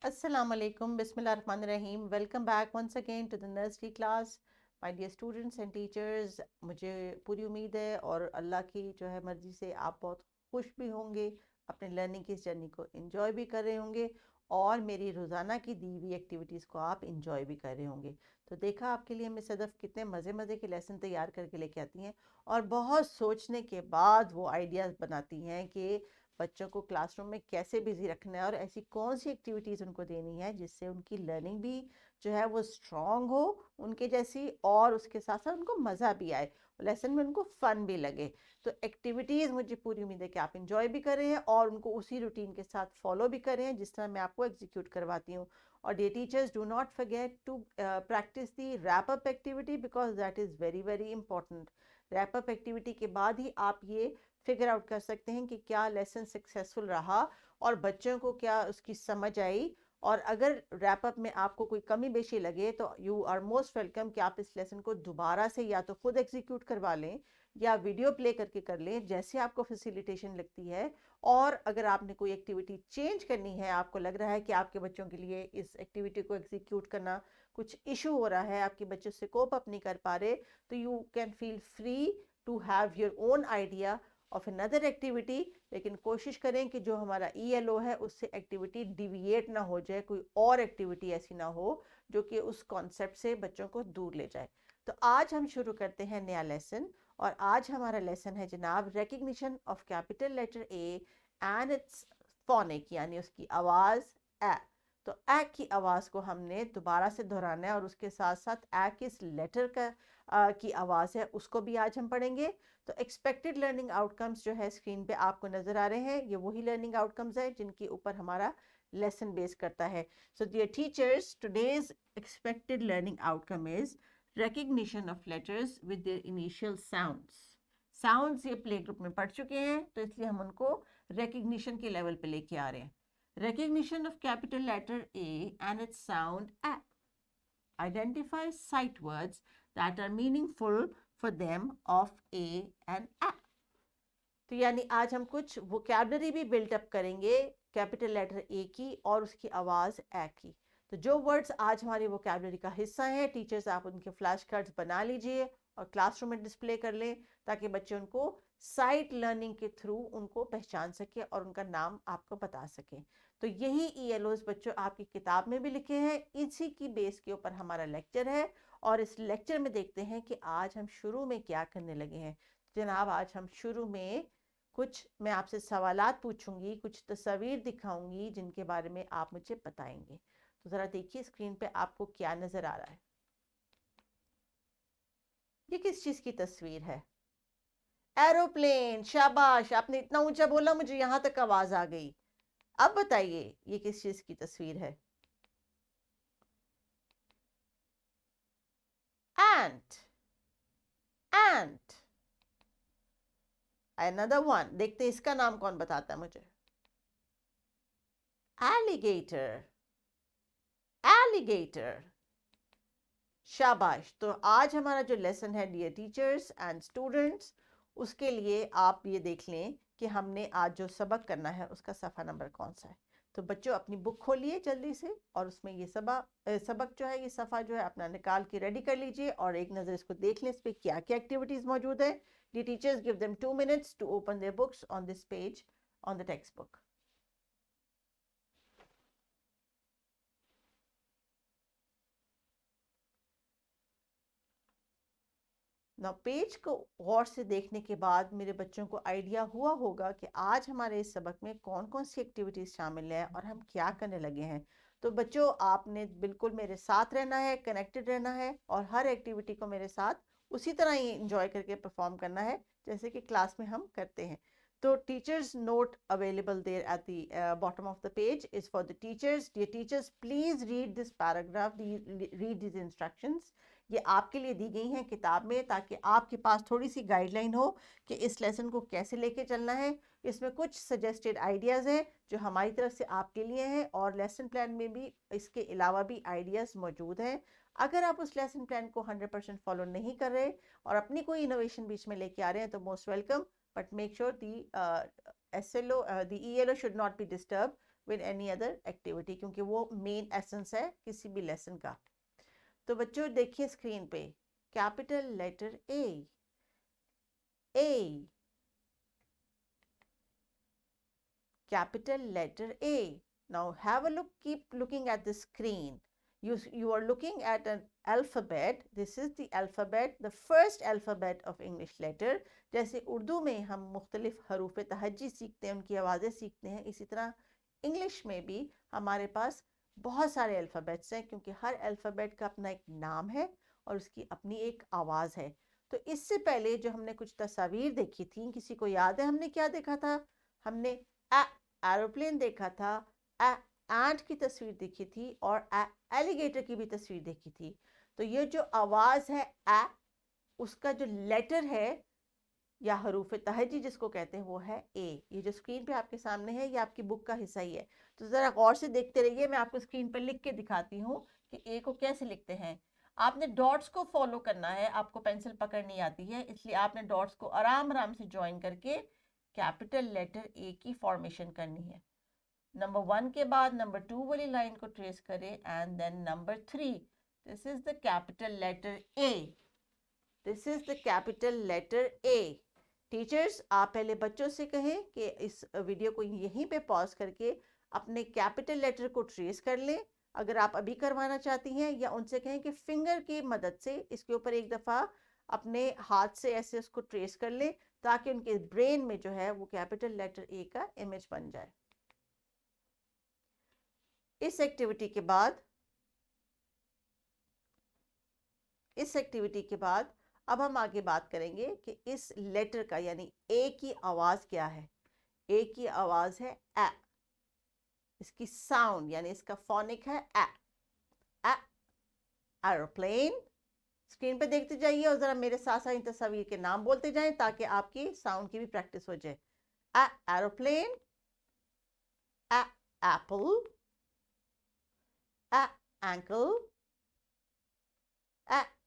Assalamu alaikum, Bismillahirrahmanirrahim. Welcome back once again to the nursery class. My dear students and teachers, मुझे पूरी उम्मीद है और अल्लाह की जो है मर्ज़ी से आप बहुत खुश भी होंगे, अपने लर्निंग की इस जर्नी को एंजॉय भी कर रहे होंगे और मेरी रोज़ाना की दी हुई एक्टिविटीज़ को आप एंजॉय भी कर रहे होंगे। तो देखा आपके लिए मिस सदफ़ कितने मज़े मज़े के लेसन तैयार करके लेके आती हैं और बहुत सोचने के बाद वो आइडियाज़ बनाती हैं कि बच्चों को क्लासरूम में कैसे बिजी रखना है और ऐसी कौन सी एक्टिविटीज़ उनको देनी है जिससे उनकी लर्निंग भी जो है वो स्ट्रांग हो उनके जैसी और उसके साथ साथ उनको मज़ा भी आए, लेसन में उनको फन भी लगे। तो एक्टिविटीज़ मुझे पूरी उम्मीद है कि आप इंजॉय भी कर रहे हैं और उनको उसी रूटीन के साथ फॉलो भी कर रहे हैं जिस तरह मैं आपको एग्जीक्यूट करवाती हूँ। और dear teachers, do not forget to practise the wrap up activity because that is very very important. Wrap up activity के बाद ही आप ये फिगर आउट कर सकते हैं कि क्या लेसन सक्सेसफुल रहा और बच्चों को क्या उसकी समझ आई। और अगर रैप अप में आपको कोई कमी बेशी लगे तो यू आर मोस्ट वेलकम कि आप इस लेसन को दोबारा से या तो खुद एग्जीक्यूट करवा लें या वीडियो प्ले करके कर लें, जैसे आपको फैसिलिटेशन लगती है। और अगर आपने कोई एक्टिविटी चेंज करनी है, आपको लग रहा है कि आपके बच्चों के लिए इस एक्टिविटी को एग्जीक्यूट करना कुछ इशू हो रहा है, आपके बच्चे से कोप अप नहीं कर पा रहे, तो you can feel free to have your own idea of another activity. लेकिन कोशिश करें कि जो हमारा ELO है उससे एक्टिविटी डिविएट ना हो जाए, कोई और एक्टिविटी ऐसी ना हो जो कि उस कॉन्सेप्ट से बच्चों को दूर ले जाए। तो आज हम शुरू करते हैं नया लेसन और आज हमारा लेसन है जनाब recognition of capital letter A and its phonic, यानी उसकी आवाज़ ए। तो ए की आवाज़ को हमने दोबारा से दोहराना है और उसके साथ साथ ए किस लेटर का की आवाज़ है उसको भी आज हम पढ़ेंगे। तो एक्सपेक्टेड लर्निंग आउटकम्स जो है स्क्रीन पे आपको नजर आ रहे हैं, ये वही लर्निंग आउटकम्स है जिनके ऊपर हमारा लेसन बेस करता है। So dear teachers, today's expected learning outcome is recognition of letters with their initial sounds. Sounds ये प्ले ग्रुप में पढ़ चुके हैं तो इसलिए हम उनको recognition के लेवल पे लेके आ रहे हैं। recognition of capital letter A and its sound A. Identify sight words that are meaningful for them of A and A. तो यानी आज हम कुछ वोकैबलरी भी बिल्टअप करेंगे कैपिटल लेटर ए की और उसकी आवाज़ ए की। तो जो वर्ड्स आज हमारी वोकैबलरी का हिस्सा हैं, टीचर्स आप उनके फ्लैश कार्ड्स बना लीजिए और क्लासरूम में डिस्प्ले कर लें ताकि बच्चे उनको साइट लर्निंग के थ्रू उनको पहचान सके और उनका नाम आपको बता सकें। तो यही ELOs बच्चों आपकी किताब में भी लिखे हैं, इसी की बेस के ऊपर हमारा लेक्चर है। और इस लेक्चर में देखते हैं कि आज हम शुरू में क्या करने लगे हैं। जनाब, आज हम शुरू में कुछ मैं आपसे सवालात पूछूंगी, कुछ तस्वीर दिखाऊंगी जिनके बारे में आप मुझे बताएंगे। तो ज़रा देखिए स्क्रीन पे आपको क्या नज़र आ रहा है। ये किस चीज़ की तस्वीर है? एरोप्लेन। शाबाश, आपने इतना ऊंचा बोला मुझे यहाँ तक आवाज़ आ गई। अब बताइए ये किस चीज़ की तस्वीर है? एंट। एंट। अनदर वन, देखते इसका नाम कौन बताता है मुझे। एलिगेटर। एलिगेटर। शाबाश। तो आज हमारा जो लेसन है डियर टीचर्स एंड स्टूडेंट्स, उसके लिए आप ये देख लें कि हमने आज जो सबक करना है उसका सफ़ा नंबर कौन सा है। तो बच्चों अपनी बुक खोलिए जल्दी से और उसमें ये सबक जो है, ये सफ़ा जो है अपना निकाल के रेडी कर लीजिए और एक नज़र इसको देख लें इस पर क्या क्या एक्टिविटीज़ मौजूद है। Dear teachers give them 2 minutes to open their books on this page on the textbook. ना पेज को गौर से देखने के बाद मेरे बच्चों को आइडिया हुआ होगा कि आज हमारे इस सबक में कौन कौन सी एक्टिविटीज़ शामिल है और हम क्या करने लगे हैं। तो बच्चों आपने बिल्कुल मेरे साथ रहना है, कनेक्टेड रहना है और हर एक्टिविटी को मेरे साथ उसी तरह ही इंजॉय करके परफॉर्म करना है जैसे कि क्लास में हम करते हैं। तो teachers note available there at the bottom of the page is for the teachers. Dear teachers, please read this paragraph, read this instructions. ये आपके लिए दी गई हैं किताब में ताकि आपके पास थोड़ी सी गाइडलाइन हो कि इस लेसन को कैसे लेके चलना है। इसमें कुछ सजेस्टेड आइडियाज़ हैं जो हमारी तरफ से आपके लिए हैं और लेसन प्लान में भी इसके अलावा भी आइडियाज़ मौजूद हैं। अगर आप उस लेसन प्लान को 100% फॉलो नहीं कर रहे और अपनी कोई इनोवेशन बीच में लेके आ रहे हैं तो most welcome, but make sure the ELO should not be disturb with any other activity, क्योंकि वो मेन एसेंस है किसी भी लेसन का। तो बच्चों देखिए स्क्रीन पे, capital letter A, capital letter A. Now have a look, keep looking at the screen. You are looking at an alphabet. This is the alphabet, the first alphabet of English letter. जैसे उर्दू में हम मुख्तलिफ हरूफ तहज्जी सीखते हैं, उनकी आवाज़ें सीखते हैं, इसी तरह इंग्लिश में भी हमारे पास बहुत सारे अल्फ़ाबेट्स हैं, क्योंकि हर अल्फ़ाबेट का अपना एक नाम है और उसकी अपनी एक आवाज़ है। तो इससे पहले जो हमने कुछ तस्वीर देखी थी, किसी को याद है हमने क्या देखा था? हमने एरोप्लेन देखा था, एंट की तस्वीर देखी थी और एलिगेटर की भी तस्वीर देखी थी। तो ये जो आवाज़ है उसका जो लेटर है या हरूफ तहज्जी जिसको कहते हैं वो है ए। ये जो स्क्रीन पे आपके सामने है ये आपकी बुक का हिस्सा ही है, तो ज़रा गौर से देखते रहिए। मैं आपको स्क्रीन पर लिख के दिखाती हूँ कि ए को कैसे लिखते हैं। आपने डॉट्स को फॉलो करना है, आपको पेंसिल पकड़नी आती है, इसलिए आपने डॉट्स को आराम आराम से ज्वाइन करके कैपिटल लेटर ए की फॉर्मेशन करनी है। नंबर 1 के बाद नंबर 2 वाली लाइन को ट्रेस करें and then number 3। This is the capital letter A, this is the capital letter A. Teachers आप पहले बच्चों से कहें कि इस वीडियो को यहीं पे पॉज करके अपने कैपिटल लेटर को ट्रेस कर लें, अगर आप अभी करवाना चाहती हैं, या उनसे कहें कि फिंगर की मदद से इसके ऊपर एक दफ़ा अपने हाथ से ऐसे उसको ट्रेस कर लें, ताकि उनके ब्रेन में जो है वो कैपिटल लेटर ए का इमेज बन जाए। इस एक्टिविटी के बाद अब हम आगे बात करेंगे कि इस लेटर का यानी ए की आवाज़ क्या है। ए की आवाज़ है ए, इसकी साउंड यानी इसका फोनिक है ए। एरोप्लेन। स्क्रीन पे देखते जाइए और ज़रा मेरे साथ साथ इन तस्वीर के नाम बोलते जाएं ताकि आपकी साउंड की भी प्रैक्टिस हो जाए। Aeroplane, Apple, ankle,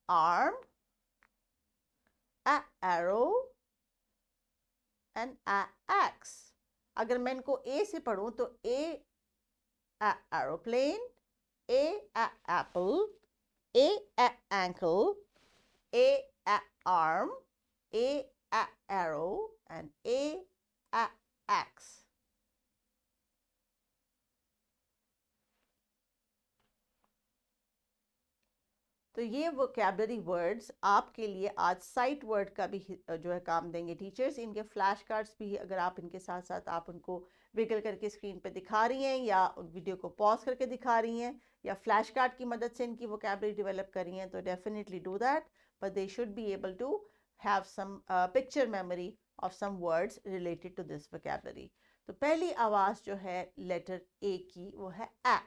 arm, arrow and axe। अगर मैं इनको ए से पढ़ूं तो A aeroplane, A apple, A ankle, A arm, A arrow and A axe। तो ये वोकैबुलरी वर्ड्स आपके लिए आज साइट वर्ड का भी जो है काम देंगे टीचर्स। इनके फ्लैश कार्ड्स भी अगर आप इनके साथ साथ आप उनको विगल करके स्क्रीन पे दिखा रही हैं या वीडियो को पॉज करके दिखा रही हैं या फ्लैश कार्ड की मदद से इनकी वोकैबुलरी डेवलप कर रही हैं, तो definitely do that, but they should be able to have some picture memory of some words related to this vocabulary. तो पहली आवाज़ जो है लेटर ए की वो है ए।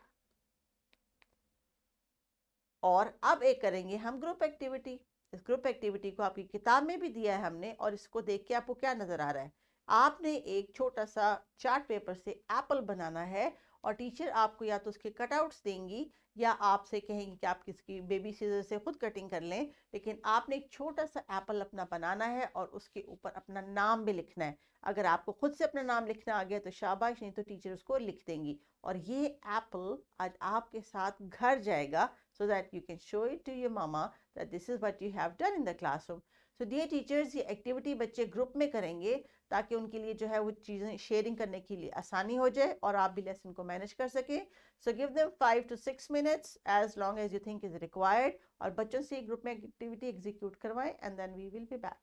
और अब एक करेंगे हम ग्रुप एक्टिविटी। इस ग्रुप एक्टिविटी को आपकी किताब में भी दिया है हमने, और इसको देख के आपको क्या नज़र आ रहा है? आपने एक छोटा सा चार्ट पेपर से एप्पल बनाना है और टीचर आपको या तो उसके कटआउट्स देंगी या आपसे कहेंगी कि आप किसकी बेबी सीजर से खुद कटिंग कर लें, लेकिन आपने एक छोटा सा एप्पल अपना बनाना है और उसके ऊपर अपना नाम भी लिखना है। अगर आपको खुद से अपना नाम लिखना आ गया तो शाबाश, नहीं तो टीचर उसको लिख देंगी। और ये एप्पल आज आपके साथ घर जाएगा, so that you can show it to your mama that this is what you have done in the classroom. So dear teachers, ये एक्टिविटी बच्चे ग्रुप में करेंगे ताकि उनके लिए जो है वो चीज़ें शेयरिंग करने के लिए आसानी हो जाए और आप भी लेसन को मैनेज कर सकें। So give them 5 to 6 minutes as long as you think is required, और बच्चों से ग्रुप में एक्टिविटी एग्जीक्यूट करवाएं and then we will be back.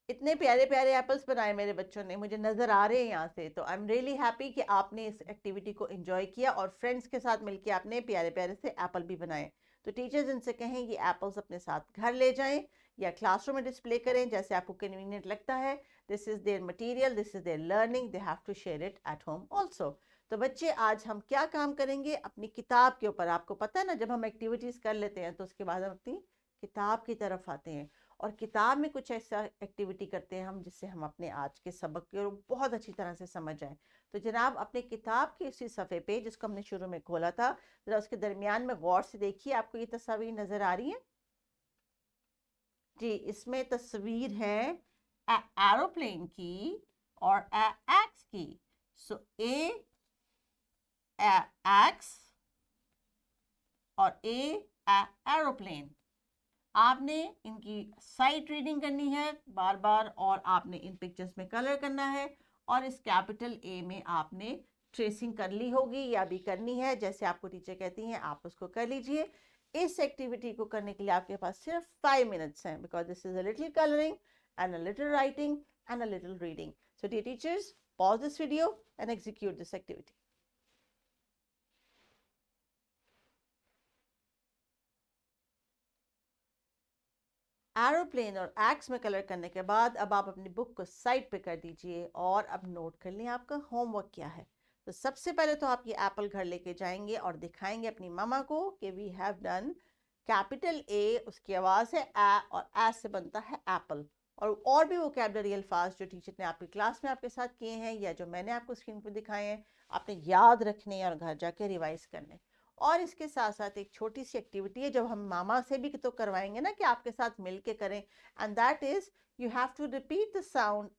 इतने प्यारे प्यारे एप्पल्स बनाए मेरे बच्चों ने, मुझे नज़र आ रहे हैं यहाँ से। तो आई एम रियली हैप्पी कि आपने इस एक्टिविटी को एंजॉय किया और फ्रेंड्स के साथ मिलकर आपने प्यारे प्यारे से एप्पल भी बनाए। तो टीचर्स इनसे कहें ये एप्पल्स अपने साथ घर ले जाएं या क्लासरूम में डिस्प्ले करें जैसे आपको कन्वीनियंट लगता है। This is their material, this is their learning, they have to share it at home also. तो बच्चे आज हम क्या काम करेंगे अपनी किताब के ऊपर। आपको पता है ना, जब हम एक्टिविटीज़ कर लेते हैं तो उसके बाद हम अपनी किताब की तरफ आते हैं और किताब में कुछ ऐसा एक्टिविटी करते हैं हम जिससे हम अपने आज के सबक को बहुत अच्छी तरह से समझ जाएं। तो जनाब अपने किताब के उसी सफ़े पे जिसको हमने शुरू में खोला था, ज़रा उसके दरमियान में गौर से देखिए, आपको ये तस्वीर नज़र आ रही है? जी, इसमें तस्वीर है एरोप्लेन की और एक्स की। सो एक्स और एरोप्लेन। आपने इनकी साइट रीडिंग करनी है बार बार, और आपने इन पिक्चर्स में कलर करना है, और इस कैपिटल ए में आपने ट्रेसिंग कर ली होगी या भी करनी है, जैसे आपको टीचर कहती हैं आप उसको कर लीजिए। इस एक्टिविटी को करने के लिए आपके पास सिर्फ 5 मिनट्स हैं, because this is a little colouring and a little writing and a little reading. So dear teachers, pause this video and execute this activity. Aeroplane और एक्स में कलर करने के बाद अब आप अपनी बुक को साइड पे कर दीजिए और अब नोट कर लें आपका होमवर्क क्या है। तो सबसे पहले तो आप ये एप्पल घर लेके जाएंगे और दिखाएंगे अपनी मामा को कि we have done capital A, उसकी आवाज़ है ए, और ए से बनता है एप्पल। और भी वोकैबुलरी अल्फाज जो टीचर ने आपकी क्लास में आपके साथ किए हैं या जो मैंने आपको स्क्रीन पर दिखाए हैं, आपने याद रखने और घर जाके रिवाइज करने। और इसके साथ साथ एक छोटी सी एक्टिविटी है जो हम मामा से भी तो करवाएंगे ना, कि आपके साथ मिल के करें, and that is you have to repeat the sound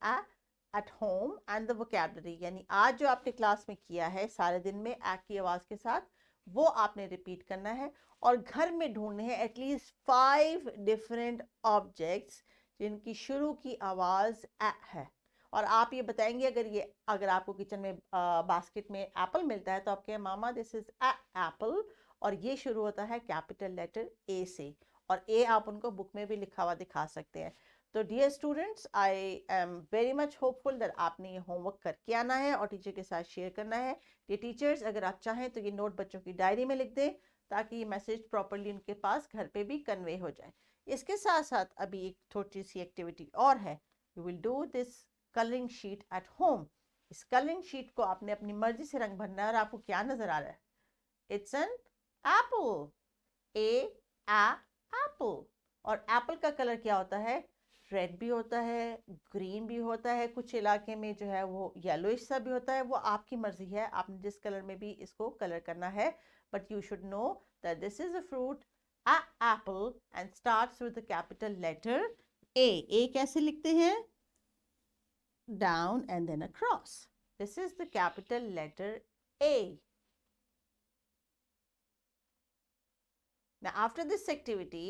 at home and the vocabulary. यानी आज जो आपने क्लास में किया है सारे दिन में ए की आवाज़ के साथ, वो आपने रिपीट करना है, और घर में ढूंढने हैं एटलीस्ट 5 डिफरेंट ऑब्जेक्ट्स जिनकी शुरू की आवाज़ ए है। और आप ये बताएंगे, अगर आपको किचन में बास्केट में एप्पल मिलता है तो आप कहें मामा दिस इज एप्पल, और ये शुरू होता है कैपिटल लेटर ए से, और ए आप उनको बुक में भी लिखा हुआ दिखा सकते हैं। तो dear students, I am very much hopeful that आपने ये होमवर्क करके आना है और टीचर के साथ शेयर करना है। ये टीचर्स, अगर आप चाहें तो ये नोट बच्चों की डायरी में लिख दें ताकि ये मैसेज प्रॉपरली उनके पास घर पे भी कन्वे हो जाए। इसके साथ साथ अभी एक छोटी सी एक्टिविटी और है। You will do this colouring sheet at home. इस कलरिंग शीट को आपने अपनी मर्जी से रंग भरना है, और आपको क्या नजर आ रहा है? It's an apple. एप्पल। और एप्पल का कलर क्या होता है? रेड भी होता है, ग्रीन भी होता है, कुछ इलाके में जो है वो येलोइश सा भी होता है। वो आपकी मर्जी है, आपने जिस कलर में भी इसको कलर करना है, but you should know that this is a fruit apple and starts with the capital letter A. A कैसे लिखते हैं? Down and then across. This is the capital letter A. Now, after this activity,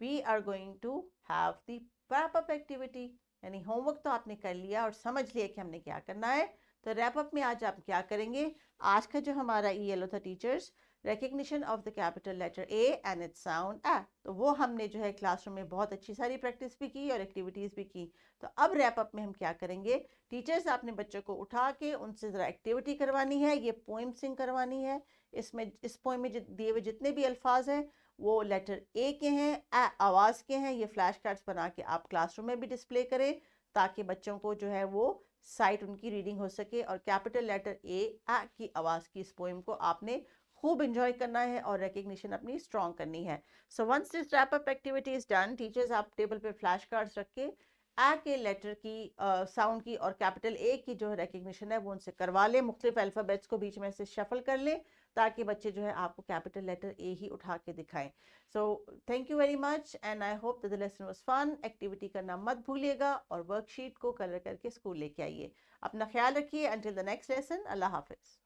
we are going to have the wrap-up activity. यानी homework तो आपने कर लिया और समझ लिया कि हमने क्या करना है। तो रैप अप में आज आप क्या करेंगे? आज का जो हमारा ELO था teachers, recognition of the capital letter A and its sound A, तो वो हमने जो है क्लासरूम में बहुत अच्छी सारी प्रैक्टिस भी की और एक्टिविटीज़ भी की। तो अब रैप अप में हम क्या करेंगे? टीचर्स, आपने बच्चों को उठा के उनसे ज़रा एक्टिविटी करवानी है, ये पोइम सिंग करवानी है। इस पोइम में दिए हुए जितने भी अल्फाज हैं वो लेटर ए के हैं, आवाज़ के हैं। ये फ्लैश कार्ड्स बना के आप क्लासरूम में भी डिस्प्ले करें ताकि बच्चों को जो है वो साइट उनकी रीडिंग हो सके, और कैपिटल लेटर ए की आवाज़ की इस पोएम को आपने खूब इंजॉय करना है और रिकग्निशन अपनी स्ट्रॉन्ग करनी है। So once this wrap up activity is done, teachers आप टेबल पे फ्लैश कार्ड्स रख के ए के लेटर की साउंड की और कैपिटल ए की जो रिकग्निशन है वो उनसे करवा लें। मुख्तलिफ अल्फ़ाबेट्स को बीच में से शफल कर लें ताकि बच्चे जो है आपको कैपिटल लेटर ए ही उठा के दिखाएं। So thank you very much and I hope that the lesson was fun. Activity करना मत भूलिएगा और वर्कशीट को कलर करके स्कूल लेके आइए। अपना ख्याल रखिए। अंटिल द नेक्स्ट लेसन, अल्लाह हाफिज़।